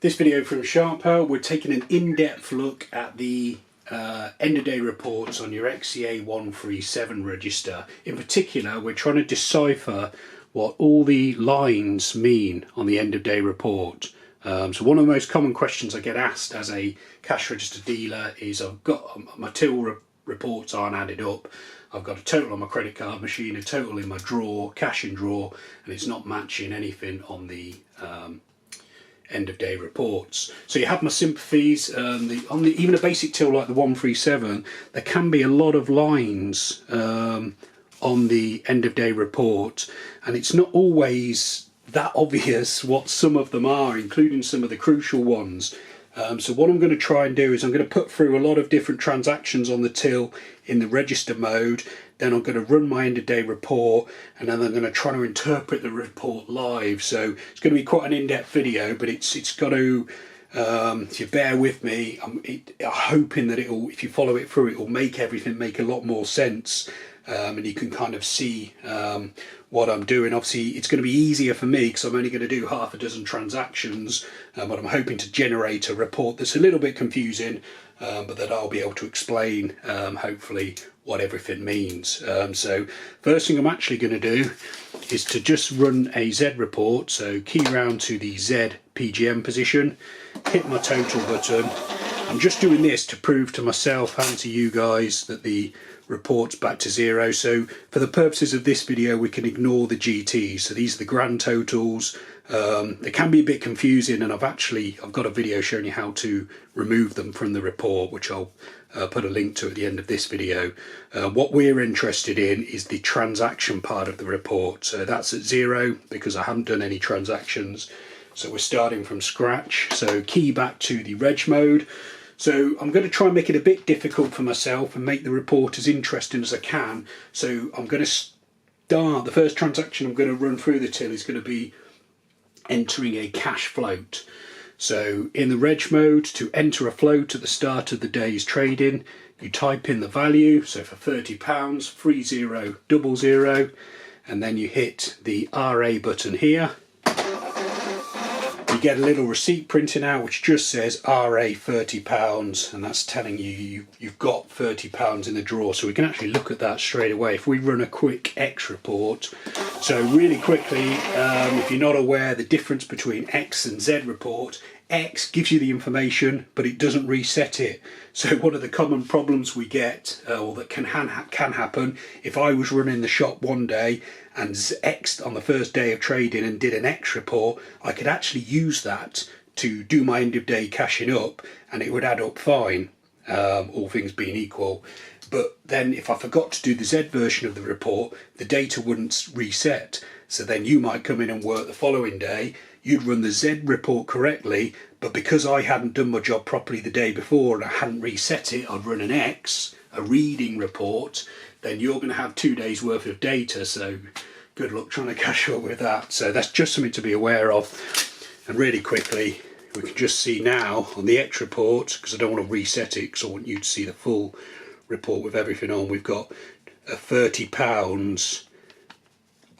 This video from Sharp, we're taking an in-depth look at the end-of-day reports on your XE-A137 register. In particular, we're trying to decipher what all the lines mean on the end-of-day report. So one of the most common questions I get asked as a cash register dealer is I've got my till reports aren't added up. I've got a total on my credit card machine, a total in my drawer, cash in drawer, and it's not matching anything on the end of day reports. So you have my sympathies. Even a basic till like the 137, there can be a lot of lines on the end of day report, and it's not always that obvious what some of them are, including some of the crucial ones. So what I'm going to try and do is I'm going to put through a lot of different transactions on the till in the register mode. Then I'm going to run my end of day report, and then I'm going to try to interpret the report live. So it's going to be quite an in-depth video, but it's got to, if you bear with me, I'm hoping that if you follow it through, it will make everything make a lot more sense. And you can kind of see what I'm doing. Obviously it's going to be easier for me because I'm only going to do half a dozen transactions, but I'm hoping to generate a report that's a little bit confusing, but that I'll be able to explain hopefully what everything means. So first thing I'm actually going to do is to just run a Z report. So key round to the Z PGM position, hit my total button. I'm just doing this to prove to myself and to you guys that the report's back to zero. So for the purposes of this video, we can ignore the GTs. So these are the grand totals. They can be a bit confusing, and I've got a video showing you how to remove them from the report, which I'll put a link to at the end of this video. What we're interested in is the transaction part of the report. So that's at zero because I haven't done any transactions. So we're starting from scratch. So key back to the reg mode. So I'm going to try and make it a bit difficult for myself and make the report as interesting as I can. So I'm going to start, the first transaction I'm going to run through the till is going to be entering a cash float. So in the reg mode, to enter a float at the start of the day's trading, you type in the value. So for £30, 3000, and then you hit the RA button here. You get a little receipt printing out which just says RA £30, and that's telling you you've got £30 in the drawer. So we can actually look at that straight away if we run a quick X report. So really quickly, if you're not aware, the difference between X and Z report, X gives you the information but it doesn't reset it. So one of the common problems we get, or that can happen, if I was running the shop one day and X on the first day of trading and did an X report, I could actually use that to do my end of day cashing up and it would add up fine, all things being equal. But then if I forgot to do the Z version of the report, the data wouldn't reset. So then you might come in and work the following day, you'd run the Z report correctly, but because I hadn't done my job properly the day before and I hadn't reset it, I'd run an X, a reading report, then you're going to have 2 days worth of data. So good luck trying to cash up with that. So that's just something to be aware of. And really quickly, we can just see now on the X report, because I don't want to reset it because I want you to see the full report with everything on, we've got a £30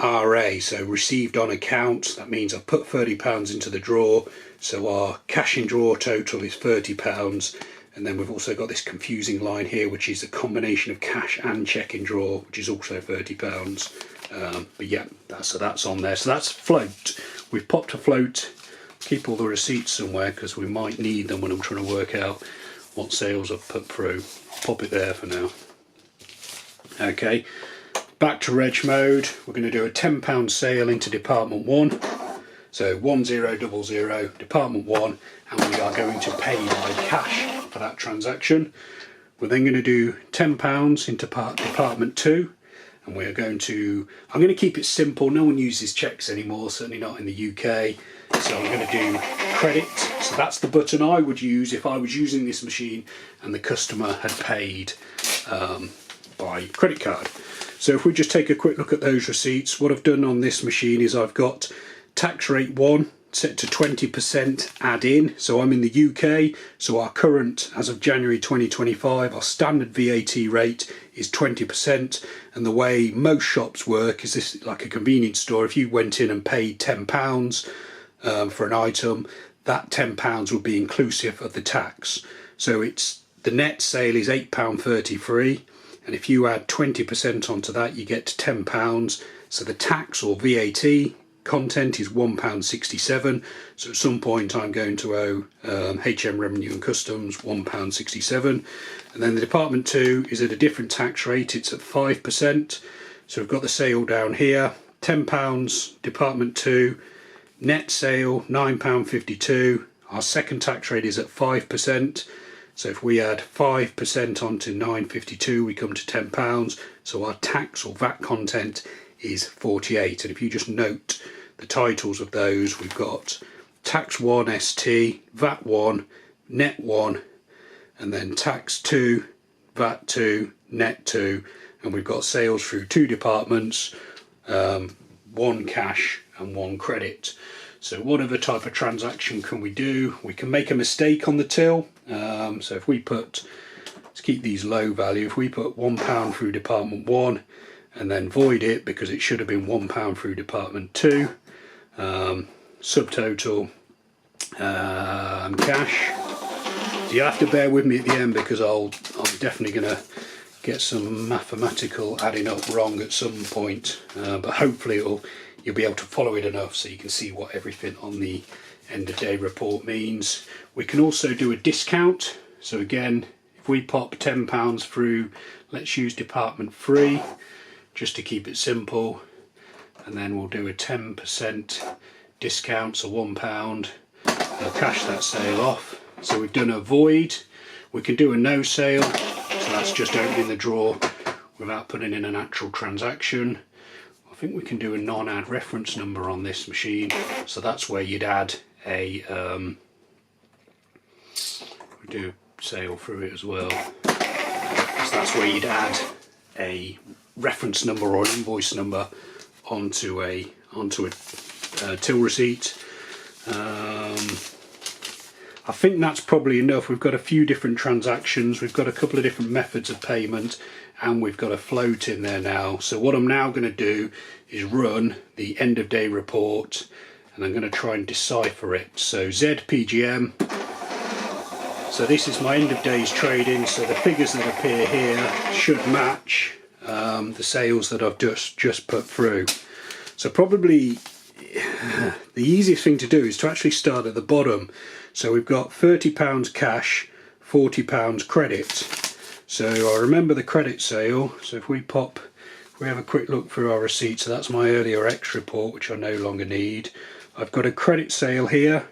RA, so received on account. That means I've put £30 into the drawer, so our cash in drawer total is £30. And then we've also got this confusing line here, which is a combination of cash and check in drawer, which is also £30. But yeah, that's on there. So that's float. We've popped a float. Keep all the receipts somewhere because we might need them when I'm trying to work out what sales I've put through. Pop it there for now. Okay, back to reg mode. We're going to do a £10 sale into Department 1. So 1000, Department 1, and we are going to pay by cash for that transaction. We're then going to do £10 into Department 2, and we're going to, I'm going to keep it simple. No one uses checks anymore, certainly not in the UK. So I'm going to do credit. So that's the button I would use if I was using this machine and the customer had paid by credit card. So if we just take a quick look at those receipts, what I've done on this machine is I've got tax rate 1 set to 20% add in. So I'm in the UK, so our current, as of January 2025, our standard VAT rate is 20%. And the way most shops work is this, like a convenience store, if you went in and paid £10 for an item, that £10 will be inclusive of the tax. So it's the net sale is £8.33, and if you add 20% onto that, you get to £10. So the tax or VAT content is £1.67. So at some point I'm going to owe HM Revenue and Customs £1.67, and then the Department 2 is at a different tax rate. It's at 5%. So we've got the sale down here, £10 Department 2, net sale £9.52. Our second tax rate is at 5%. So if we add 5% onto £9.52, we come to £10. So our tax or VAT content is 48. And if you just note the titles of those, we've got Tax 1 ST, VAT 1, Net 1, and then Tax 2, VAT 2, Net 2, and we've got sales through 2 departments, 1 cash and 1 credit. So whatever type of transaction can we do? We can make a mistake on the till. So if we put, let's keep these low value, if we put £1 through Department 1 and then void it because it should have been £1 through Department 2, subtotal cash. So you have to bear with me at the end because I'm definitely going to get some mathematical adding up wrong at some point, but hopefully you'll be able to follow it enough so you can see what everything on the end of day report means. We can also do a discount. So again, if we pop £10 through, let's use Department 3 just to keep it simple, and then we'll do a 10% discount, so £1. We'll cash that sale off. So we've done a void. We can do a no sale, so that's just opening the drawer without putting in an actual transaction. I think we can do a non-add reference number on this machine, so that's where you'd add a we do sale through it as well, so that's where you'd add a reference number or an invoice number onto a till receipt. I think that's probably enough. We've got a few different transactions, we've got a couple of different methods of payment, and we've got a float in there now. So what I'm now going to do is run the end of day report, and I'm going to try and decipher it. So ZPGM, so this is my end of days trading, so the figures that appear here should match the sales that I've just put through. So probably the easiest thing to do is to actually start at the bottom. So we've got £30 cash, £40 credit. So I remember the credit sale. So if we have a quick look through our receipt, so that's my earlier X report, which I no longer need. I've got a credit sale here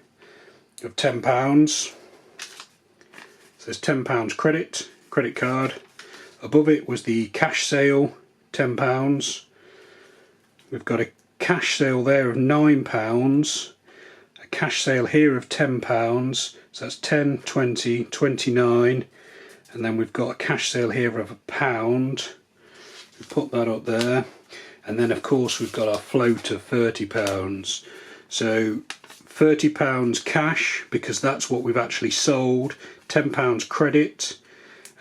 of £10. So there's £10 credit card. Above it was the cash sale, £10. We've got a cash sale there of £9. A cash sale here of £10, so that's 10, 20, 29, and then we've got a cash sale here of £1. We put that up there, and then of course we've got our float of £30. So £30 cash because that's what we've actually sold, £10 credit,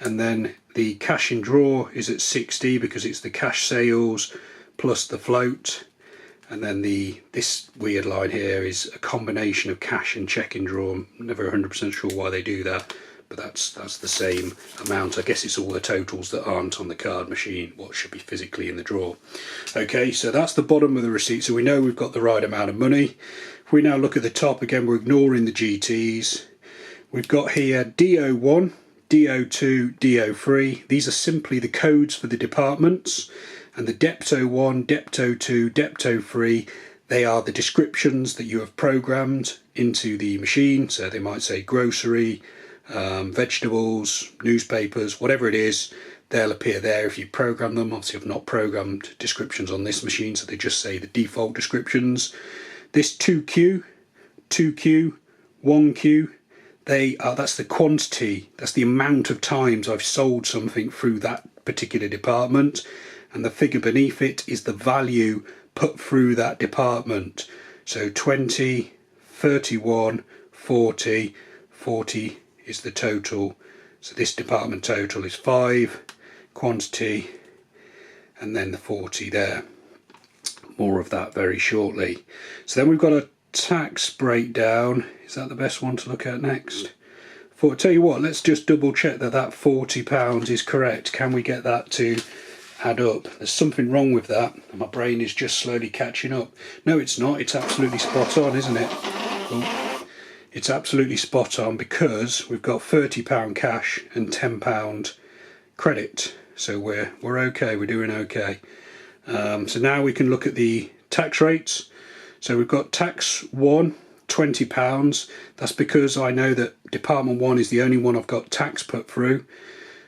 and then the cash in draw is at 60 because it's the cash sales plus the float. And then this weird line here is a combination of cash and check in draw. I'm never 100% sure why they do that, but that's the same amount. I guess it's all the totals that aren't on the card machine, what should be physically in the drawer. Okay, so that's the bottom of the receipt, so we know we've got the right amount of money. If we now look at the top, again, we're ignoring the GTs. We've got here DO1, DO2, DO3. These are simply the codes for the departments. And the DEPT.01, DEPT.02, DEPT.03, they are the descriptions that you have programmed into the machine. So they might say grocery, vegetables, newspapers, whatever it is, they'll appear there if you program them. Obviously I've not programmed descriptions on this machine, so they just say the default descriptions. This 2Q, 1Q, that's the quantity, that's the amount of times I've sold something through that particular department. And the figure beneath it is the value put through that department. So 20, 31, 40, 40 is the total. So this department total is 5, quantity, and then the 40 there. More of that very shortly. So then we've got a tax breakdown, is that the best one to look at next? Tell you what, let's just double check that that £40 is correct. Can we get that to add up? There's something wrong with that, and my brain is just slowly catching up. No, it's not. It's absolutely spot on, isn't it? Oh, it's absolutely spot on, because we've got £30 cash and £10 credit. So we're okay. We're doing okay. So now we can look at the tax rates. So we've got tax 1, £20. That's because I know that Department 1 is the only one I've got tax put through.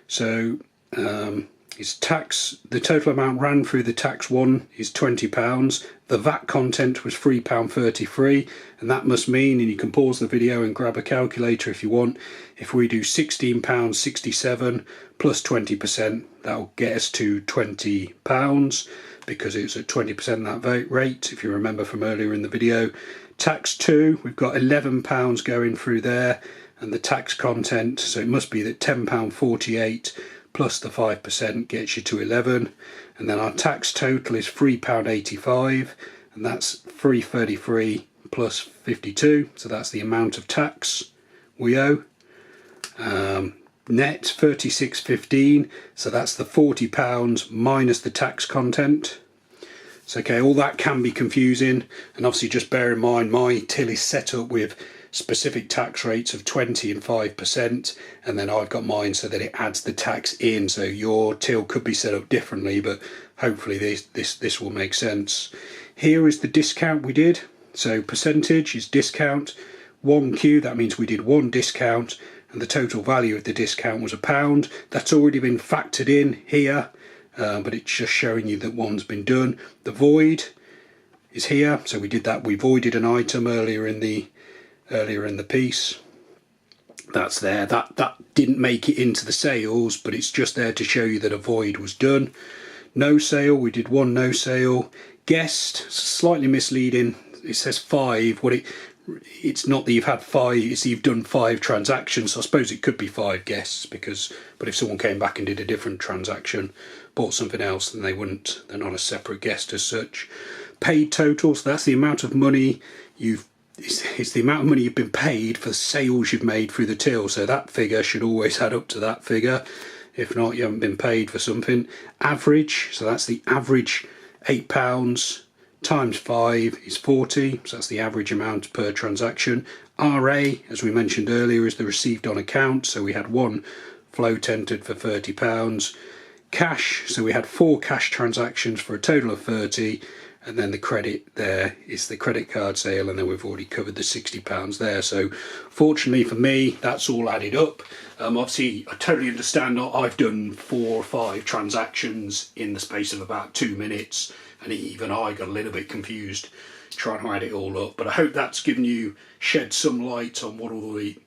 So it's tax, the total amount ran through the tax 1 is £20. The VAT content was £3.33, and that must mean, and you can pause the video and grab a calculator if you want, if we do £16.67 plus 20%, that'll get us to £20, because it's at 20% that VAT rate, if you remember from earlier in the video. Tax 2, we've got £11 going through there, and the tax content, so it must be that £10.48 plus the 5% gets you to 11, and then our tax total is £3.85, and that's £3.33 plus 52, so that's the amount of tax we owe. Net £36.15, so that's the £40 minus the tax content. So okay, all that can be confusing, and obviously just bear in mind my till is set up with specific tax rates of 20 and 5%, and then I've got mine so that it adds the tax in. So your till could be set up differently, but hopefully this will make sense. Here is the discount we did. So percentage is discount, 1Q, that means we did one discount, and the total value of the discount was £1. That's already been factored in here, but it's just showing you that one's been done. The void is here, so we did that. We voided an item earlier in the piece. That's there. That didn't make it into the sales, but it's just there to show you that a void was done. No sale, we did one no sale. Guest, slightly misleading. It says 5. It's not that you've had 5, it's that you've done 5 transactions. So I suppose it could be 5 guests, but if someone came back and did a different transaction, bought something else, then they're not a separate guest as such. Paid total, so that's the amount of money it's the amount of money you've been paid for sales you've made through the till. So that figure should always add up to that figure. If not, you haven't been paid for something. Average, so that's the average £8 times 5 is 40, so that's the average amount per transaction. RA, as we mentioned earlier, is the received on account, so we had one float entered for £30. Cash, so we had 4 cash transactions for a total of 30, and then the credit there is the credit card sale, and then we've already covered the £60 there. So fortunately for me, that's all added up. Obviously I totally understand I've done 4 or 5 transactions in the space of about 2 minutes, and even I got a little bit confused trying to add it all up, but I hope that's given you, shed some light on what all the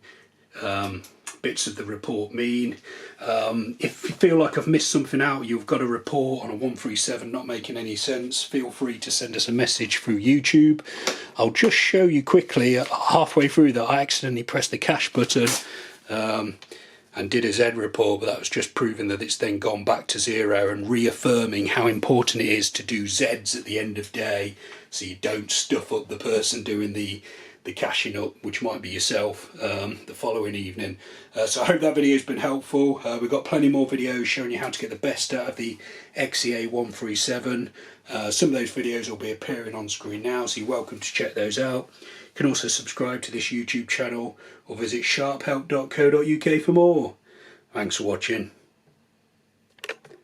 bits of the report mean. If you feel like I've missed something out, you've got a report on a 137 not making any sense, feel free to send us a message through YouTube. I'll just show you quickly, halfway through, that I accidentally pressed the cash button and did a Z report, but that was just proving that it's then gone back to 0 and reaffirming how important it is to do Zs at the end of day, so you don't stuff up the person doing the cashing up, which might be yourself, the following evening. So I hope that video has been helpful. We've got plenty more videos showing you how to get the best out of the XE-A137. Some of those videos will be appearing on screen now, so you're welcome to check those out. You can also subscribe to this YouTube channel or visit sharphelp.co.uk for more. Thanks for watching.